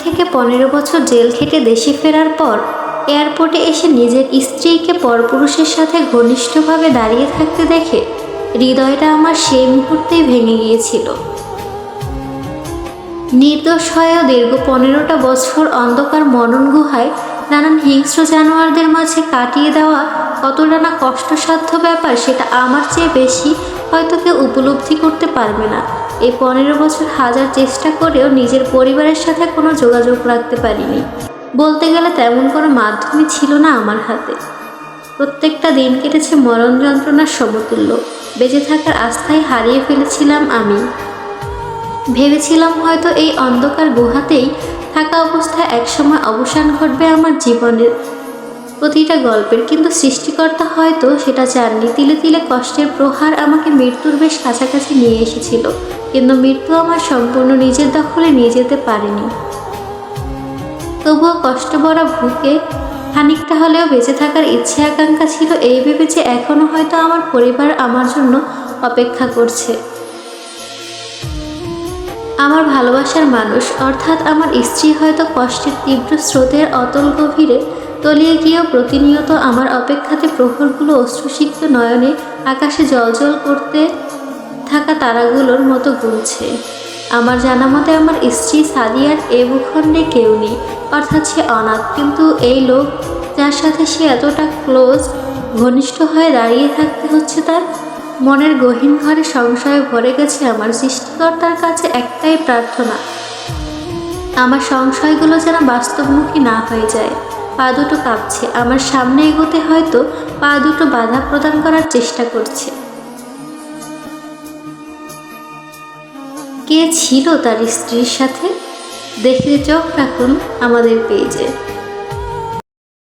থেকে 15 বছর জেল খেটে দেশে ফেরার পর এয়ারপোর্টে এসে নিজের স্ত্রীকে পরপুরুষের সাথে ঘনিষ্ঠভাবে দাঁড়িয়ে থাকতে দেখে হৃদয়টা আমার সেই মুহূর্তেই ভেঙে গিয়েছিল। নির্দোষ হয়েও দীর্ঘ 15টা বছর অন্ধকার মনন গুহায় নানান হিংস্র জানোয়ারদের মাঝে কাটিয়ে দেওয়া কতটা না কষ্টসাধ্য ব্যাপার সেটা আমার চেয়ে বেশি হয়তো কেউ উপলব্ধি করতে পারবে না। এই 15 বছর হাজার চেষ্টা করেও নিজের পরিবারের সাথে কোনো যোগাযোগ রাখতে পারিনি। বলতে গেলে তেমন কোনো মাধ্যমই ছিল না আমার হাতে। প্রত্যেকটা দিন কেটেছে মরণ যন্ত্রণার সমতুল্য। বেঁচে থাকার আস্থায় হারিয়ে ফেলেছিলাম আমি। ভেবেছিলাম হয়তো এই অন্ধকার গুহাতেই থাকা অবস্থায় একসময় অবসান ঘটবে আমার জীবনের প্রতিটা গল্পের, কিন্তু সৃষ্টিকর্তা হয়তো সেটা চাননি। তিলে তিলে কষ্টের প্রহার আমাকে মৃত্যুর বেশ কাছাকাছি নিয়ে এসেছিল, কিন্তু মৃত্যু আমার সম্পূর্ণ নিজের দখলে নিয়ে যেতে পারেনি। তবুও কষ্ট ভরা বুকে খানিকটা হলেও বেঁচে থাকার ইচ্ছে আকাঙ্ক্ষা ছিল, এই ভেবে যে এখনো হয়তো আমার পরিবার আমার জন্য অপেক্ষা করছে। আমার ভালোবাসার মানুষ অর্থাৎ আমার স্ত্রী হয়তো কষ্টের তীব্র স্রোতের অতল গভীরে তলিয়ে গিয়েও প্রতিনিয়ত আমার অপেক্ষাতে প্রহরগুলো অশ্রুসিক্ত নয়নে আকাশে জ্বলজ্বল করতে থাকা তারাগুলোর মতো গুলছে। আমার জানা মতে আমার স্ত্রী সাদিয়ার এ ভূখণ্ডে কেউ নেই, অর্থাৎ সে অনাথ। কিন্তু এই লোক যার সাথে সে এতটা ক্লোজ ঘনিষ্ঠ হয়ে দাঁড়িয়ে থাকতে হচ্ছে তার মনের গহীন ঘরে সংশয়ে ভরে গেছে। আমার সৃষ্টিকর্তার কাছে একটাই প্রার্থনা, আমার সংশয়গুলো যেন বাস্তবমুখী না হয়ে যায়। পা দুটো কাঁপছে, আমার সামনে এগোতে হয়তো পা দুটো বাধা প্রদান করার চেষ্টা করছে। কে ছিল তার স্ত্রীর সাথে? দেখতে চোখ রাখুন আমাদের পেজে।